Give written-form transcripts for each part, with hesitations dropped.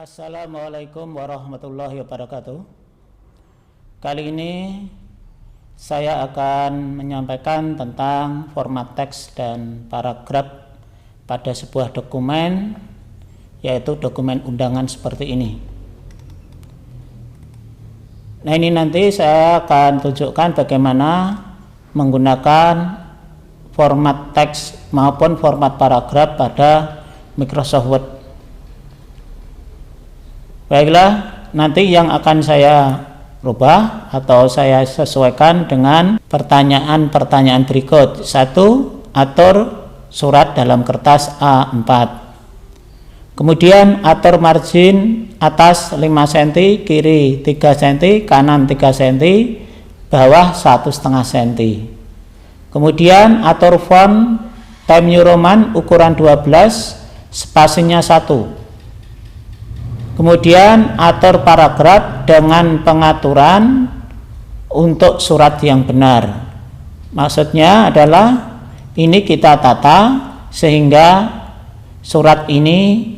Assalamualaikum warahmatullahi wabarakatuh. Kali ini saya akan menyampaikan tentang format teks dan paragraf pada sebuah dokumen, yaitu dokumen undangan seperti ini. Nah, ini nanti saya akan tunjukkan bagaimana menggunakan format teks maupun format paragraf pada Microsoft Word. Baiklah, nanti yang akan saya rubah atau saya sesuaikan dengan pertanyaan-pertanyaan berikut. 1. Atur surat dalam kertas A4. Kemudian atur margin atas 5 cm, kiri 3 cm, kanan 3 cm, bawah 1,5 cm. Kemudian atur font Times New Roman ukuran 12, spasinya 1. Kemudian atur paragraf dengan pengaturan untuk surat yang benar. Maksudnya adalah ini kita tata sehingga surat ini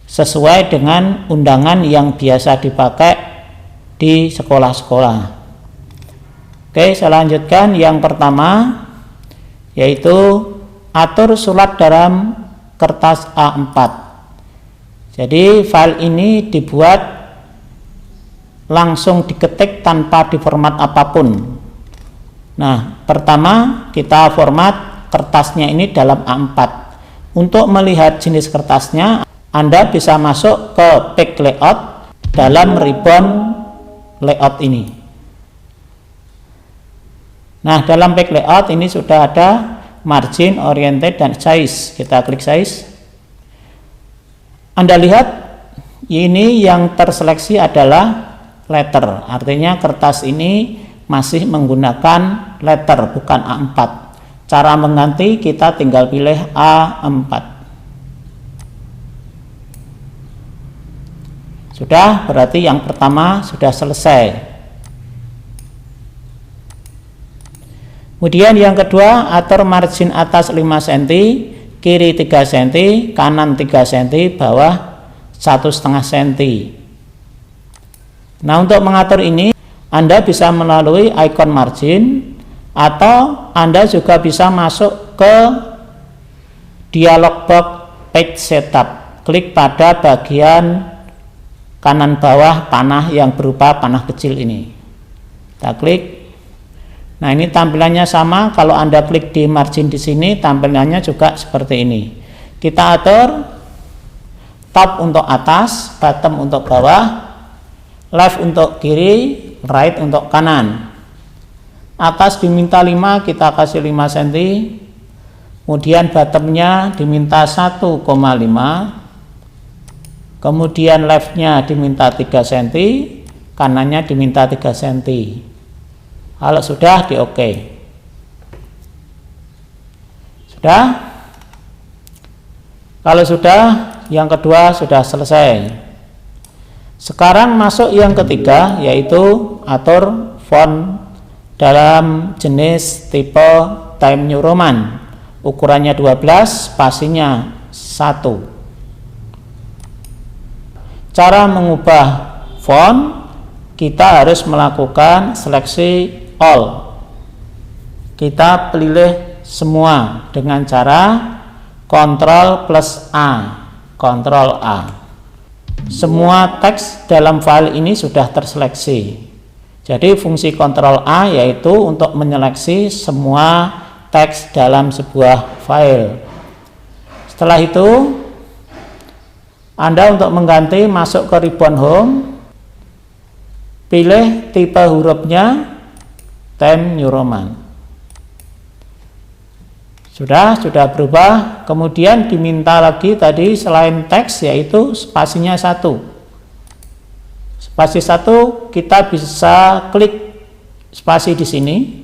sesuai dengan undangan yang biasa dipakai di sekolah-sekolah. Oke, saya lanjutkan. Yang pertama yaitu atur surat dalam kertas A4. Jadi file ini dibuat langsung diketik tanpa diformat apapun. Nah, pertama kita format kertasnya ini dalam A4. Untuk melihat jenis kertasnya, Anda bisa masuk ke page layout dalam ribbon layout ini. Nah, dalam page layout ini sudah ada margin, oriented, dan size. Kita klik size. Anda lihat ini yang terseleksi adalah letter, artinya kertas ini masih menggunakan letter bukan A4. Cara mengganti kita tinggal pilih A4. Sudah, berarti yang pertama sudah selesai. Kemudian yang kedua, atur margin atas 5 cm, kiri 3 cm, kanan 3 cm, bawah 1,5 cm. Nah, untuk mengatur ini Anda bisa melalui icon margin atau Anda juga bisa masuk ke dialog box page setup. Klik pada bagian kanan bawah panah yang berupa panah kecil ini. Kita klik. Nah, ini tampilannya sama. Kalau Anda klik di margin di sini, tampilannya juga seperti ini. Kita atur top untuk atas, bottom untuk bawah, left untuk kiri, right untuk kanan. Atas diminta 5, kita kasih 5 cm. Kemudian bottomnya diminta 1,5. Kemudian leftnya diminta 3 cm, kanannya diminta 3 cm. Kalau sudah di OK. Sudah? Kalau sudah, yang kedua sudah selesai. Sekarang masuk yang ketiga, yaitu atur font dalam jenis tipe Times New Roman. Ukurannya 12, spasinya 1. Cara mengubah font, kita harus melakukan seleksi all. Kita pilih semua dengan cara Ctrl plus A, Ctrl A. Semua teks dalam file ini sudah terseleksi. Jadi fungsi Ctrl A yaitu untuk menyeleksi semua teks dalam sebuah file. Setelah itu Anda untuk mengganti masuk ke ribbon home, pilih tipe hurufnya Times New Roman. Sudah berubah. Kemudian diminta lagi tadi selain teks yaitu spasinya 1. Spasi 1 kita bisa klik spasi di sini,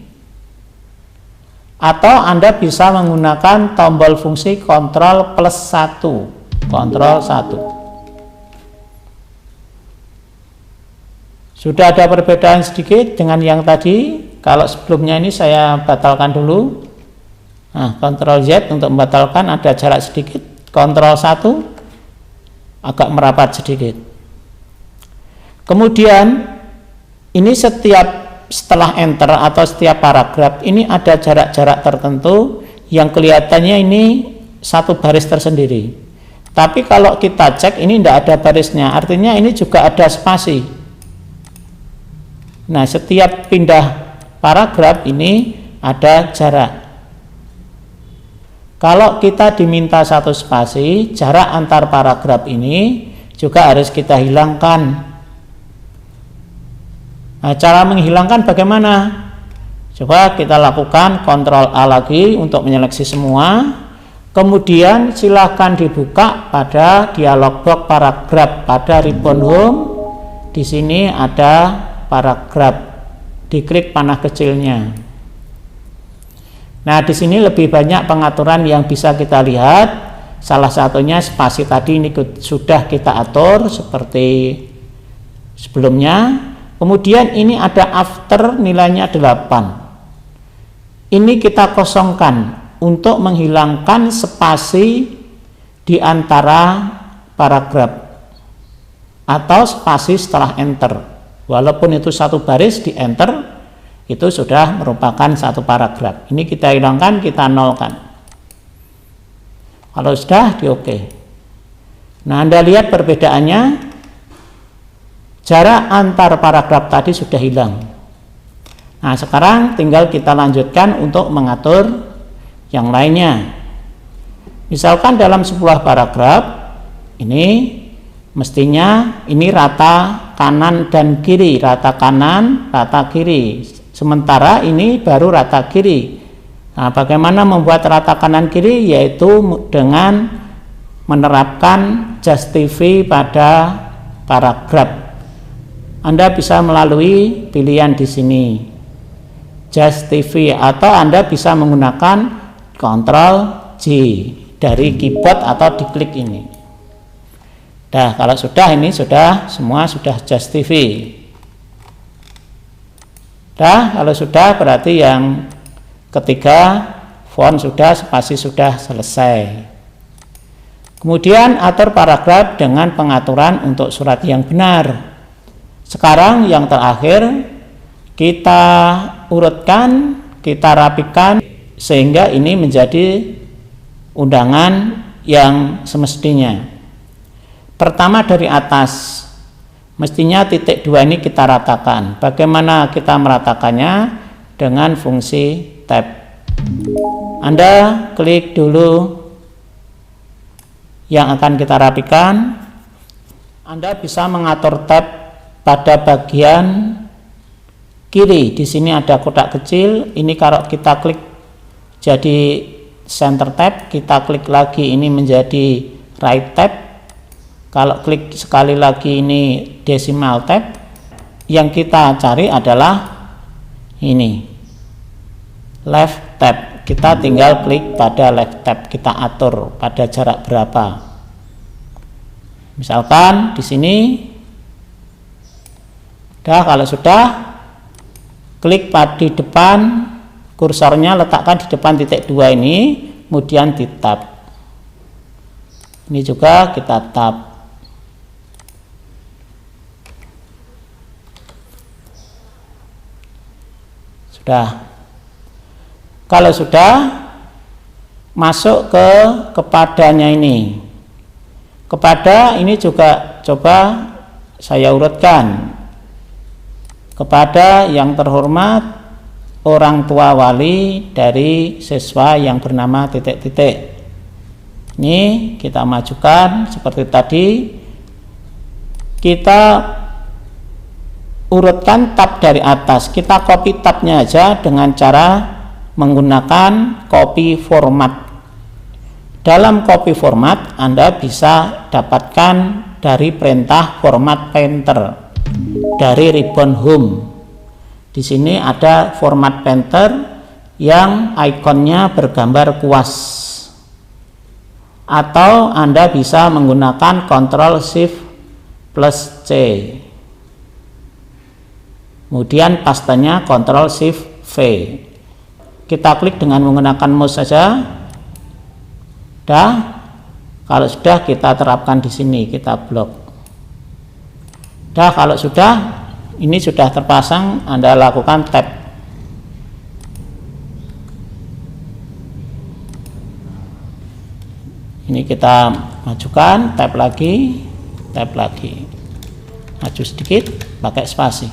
atau Anda bisa menggunakan tombol fungsi Ctrl plus 1. Ctrl 1. Sudah ada perbedaan sedikit dengan yang tadi. Kalau sebelumnya ini saya batalkan dulu. Nah, Ctrl Z untuk membatalkan, ada jarak sedikit. Ctrl 1 agak merapat sedikit. Kemudian ini setelah enter atau setiap paragraf ini ada jarak-jarak tertentu yang kelihatannya ini satu baris tersendiri. Tapi kalau kita cek ini tidak ada barisnya, artinya ini juga ada spasi. Nah, setiap pindah paragraf ini ada jarak. Kalau kita diminta satu spasi, jarak antar paragraf ini juga harus kita hilangkan. Nah, cara menghilangkan bagaimana? Coba kita lakukan Ctrl A lagi untuk menyeleksi semua. Kemudian silakan dibuka pada dialog box paragraf pada ribbon home. Di sini ada paragraf. Diklik panah kecilnya. Nah, di sini lebih banyak pengaturan yang bisa kita lihat. Salah satunya spasi tadi ini sudah kita atur seperti sebelumnya. Kemudian ini ada after nilainya 8. Ini kita kosongkan untuk menghilangkan spasi di antara paragraf atau spasi setelah enter. Walaupun itu satu baris di enter, itu sudah merupakan satu paragraf. Ini kita hilangkan, kita nolkan. Kalau sudah di OK. Nah, Anda lihat perbedaannya. Jarak antar paragraf tadi sudah hilang. Nah, sekarang tinggal kita lanjutkan untuk mengatur yang lainnya. Misalkan dalam sebuah paragraf ini mestinya ini rata kanan dan kiri, rata kanan, rata kiri. Sementara ini baru rata kiri. Nah, bagaimana membuat rata kanan kiri? Yaitu dengan menerapkan justify pada paragraf. Anda bisa melalui pilihan di sini justify, atau Anda bisa menggunakan Ctrl J dari keyboard atau diklik ini. Nah, kalau sudah ini sudah semua sudah justify. Nah, kalau sudah berarti yang ketiga font sudah, spasi sudah selesai. Kemudian atur paragraf dengan pengaturan untuk surat yang benar. Sekarang yang terakhir kita urutkan, kita rapikan sehingga ini menjadi undangan yang semestinya. Pertama dari atas, mestinya titik 2 ini kita ratakan. Bagaimana kita meratakannya? Dengan fungsi tab. Anda klik dulu yang akan kita rapikan. Anda bisa mengatur tab pada bagian kiri. Di sini ada kotak kecil. Ini kalau kita klik jadi center tab, kita klik lagi ini menjadi right tab. Kalau klik sekali lagi ini decimal tab. Yang kita cari adalah ini left tab. Kita tinggal klik pada left tab, kita atur pada jarak berapa. Misalkan di sini. Kalau sudah, klik pada di depan, kursornya letakkan di depan titik 2 ini, kemudian di tab. Ini juga kita tab. Sudah. Kalau sudah, masuk ke kepadanya ini. Kepada ini juga coba saya urutkan. Kepada yang terhormat orang tua wali dari siswa yang bernama titik-titik. Ini kita majukan seperti tadi. Kita urutkan tab dari atas. Kita copy tabnya aja dengan cara menggunakan copy format. Dalam copy format Anda bisa dapatkan dari perintah format painter. Dari ribbon home. Di sini ada format painter yang ikonnya bergambar kuas. Atau Anda bisa menggunakan Ctrl Shift plus C. Kemudian pastanya Ctrl Shift V. Kita klik dengan menggunakan mouse saja. Dah. Kalau sudah, kita terapkan di sini, kita blok. Dah, kalau sudah, ini sudah terpasang, Anda lakukan tab. Ini kita majukan, tab lagi, maju sedikit, pakai spasi.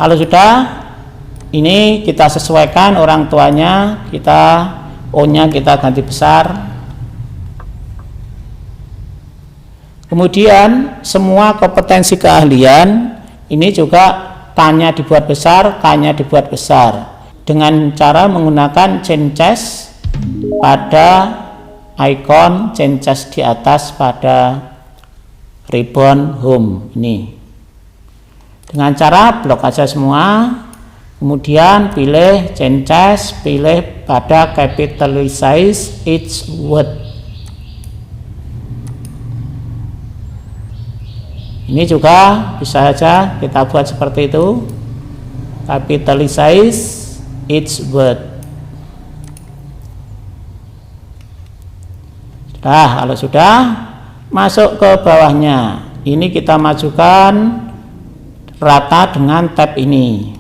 Kalau sudah, ini kita sesuaikan orang tuanya, kita O-nya kita ganti besar. Kemudian semua kompetensi keahlian ini juga K-nya dibuat besar, K-nya dibuat besar dengan cara menggunakan changes pada icon changes di atas pada ribbon home ini. Dengan cara blok aja semua, kemudian pilih changes, pilih pada capitalize each word. Ini juga bisa saja kita buat seperti itu, capitalize each word. Kalau sudah, masuk ke bawahnya. Ini kita majukan rata dengan tab ini.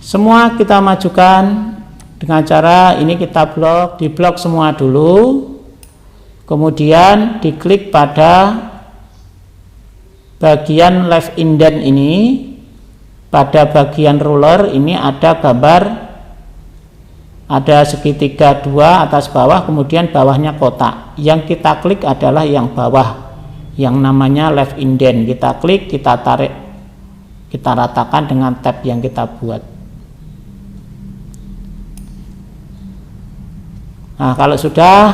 Semua kita majukan dengan cara ini, kita blok, diblok semua dulu. Kemudian diklik pada bagian left indent ini, pada bagian ruler ini ada gambar, ada segitiga dua atas bawah, kemudian bawahnya kotak. Yang kita klik adalah yang bawah, yang namanya left indent. Kita klik, kita tarik, kita ratakan dengan tab yang kita buat. Nah, kalau sudah,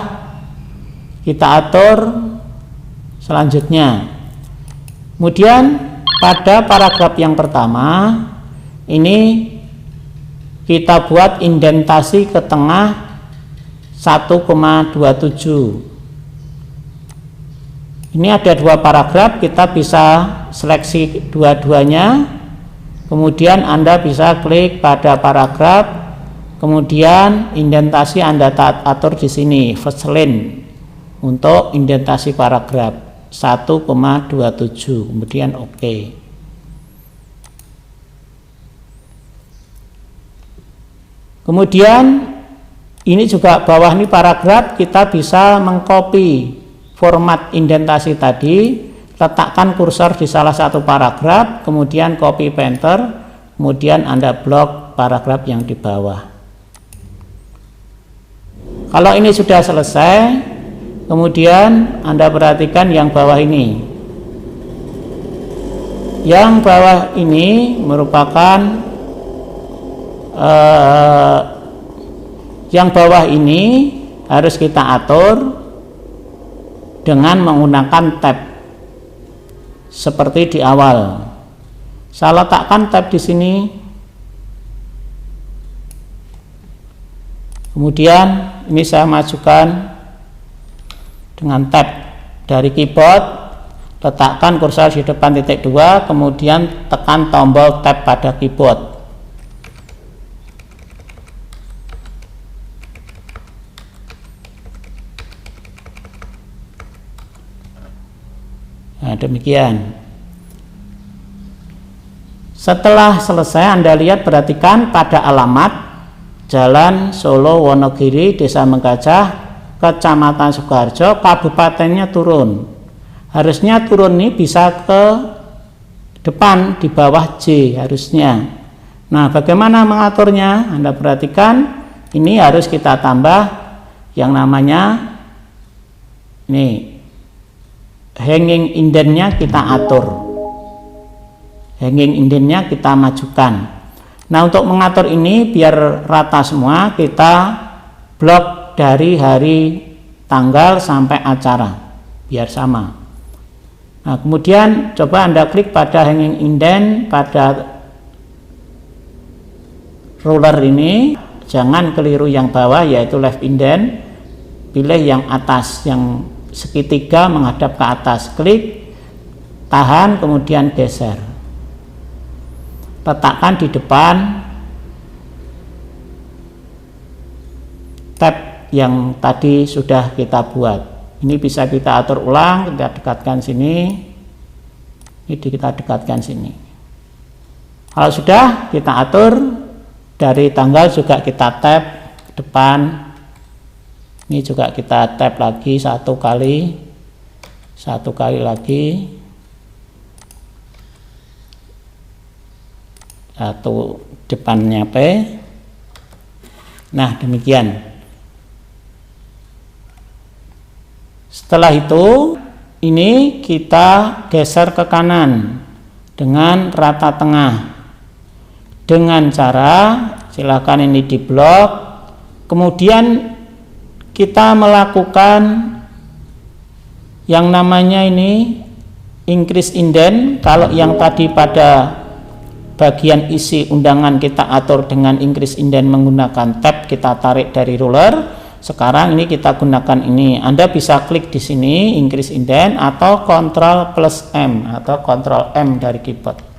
kita atur selanjutnya. Kemudian pada paragraf yang pertama ini kita buat indentasi ke tengah 1,27. Ini ada dua paragraf, kita bisa seleksi dua-duanya. Kemudian Anda bisa klik pada paragraf, kemudian indentasi Anda atur di sini, first line untuk indentasi paragraf 1,27, kemudian oke. Kemudian ini juga bawah ini paragraf, kita bisa mengcopy format indentasi tadi, letakkan kursor di salah satu paragraf, kemudian copy painter, kemudian Anda blok paragraf yang di bawah. Kalau ini sudah selesai, kemudian Anda perhatikan yang bawah ini. Yang bawah ini merupakan yang bawah ini harus kita atur dengan menggunakan tab seperti di awal. Saya letakkan tab di sini. Kemudian ini saya majukan dengan tab dari keyboard, letakkan kursor di depan titik 2, kemudian tekan tombol tab pada keyboard. Nah, demikian. Setelah selesai, Anda lihat, perhatikan pada alamat Jalan Solo Wonogiri, Desa Menggajah, Kecamatan Sukoharjo, kabupatennya turun. Harusnya turun ini bisa ke depan, di bawah J harusnya. Nah, bagaimana mengaturnya? Anda perhatikan, ini harus kita tambah yang namanya ini hanging indentnya, kita atur. Hanging indentnya kita majukan. Nah, untuk mengatur ini biar rata semua, kita blok dari hari, tanggal sampai acara, biar sama. Nah, kemudian coba Anda klik pada hanging indent pada ruler ini, jangan keliru yang bawah yaitu left indent, pilih yang atas, yang segitiga menghadap ke atas, klik, tahan, kemudian geser. Letakkan di depan tab yang tadi sudah kita buat. Ini bisa kita atur ulang, kita dekatkan sini, ini kita dekatkan sini. Kalau sudah kita atur, dari tanggal juga kita tap depan, ini juga kita tap lagi satu kali lagi, satu depannya P. Nah, demikian. Setelah itu, ini kita geser ke kanan dengan rata tengah. Dengan cara, silakan ini diblok. Kemudian kita melakukan yang namanya ini increase indent. Kalau yang tadi pada bagian isi undangan kita atur dengan increase indent menggunakan tab, kita tarik dari ruler. Sekarang ini kita gunakan ini. Anda bisa klik di sini increase indent atau Ctrl plus M atau Ctrl M dari keyboard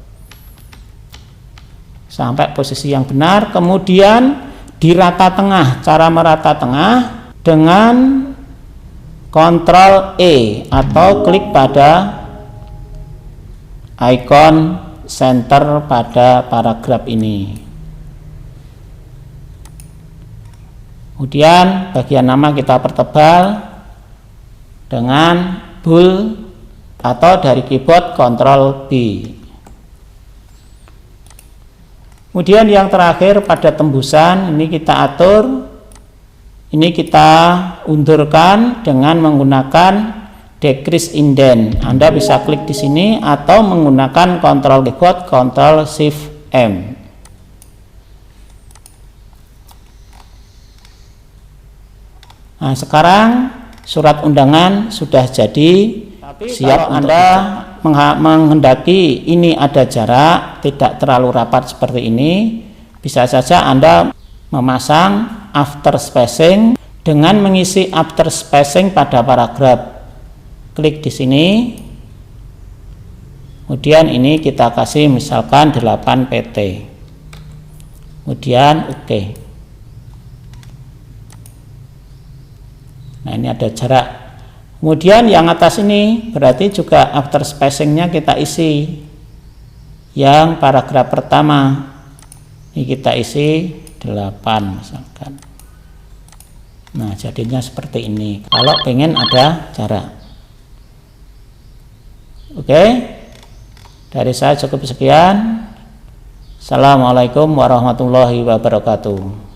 sampai posisi yang benar. Kemudian di rata tengah, cara merata tengah dengan Ctrl E atau klik pada icon center pada paragraf ini. Kemudian bagian nama kita pertebal dengan bold atau dari keyboard Ctrl B. Kemudian yang terakhir pada tembusan ini kita atur, ini kita undurkan dengan menggunakan decrease indent. Anda bisa klik di sini atau menggunakan Ctrl keyboard Ctrl Shift M. Nah, sekarang surat undangan sudah jadi. Siap Anda menghendaki ini ada jarak, tidak terlalu rapat seperti ini, bisa saja Anda memasang after spacing dengan mengisi after spacing pada paragraf. Klik di sini, kemudian ini kita kasih misalkan 8 pt, kemudian oke. Nah, ini ada jarak. Kemudian yang atas ini berarti juga after spacingnya kita isi. Yang paragraf pertama ini kita isi 8 misalkan. Nah, jadinya seperti ini kalau pengen ada jarak. Oke, dari saya cukup sekian. Assalamualaikum warahmatullahi wabarakatuh.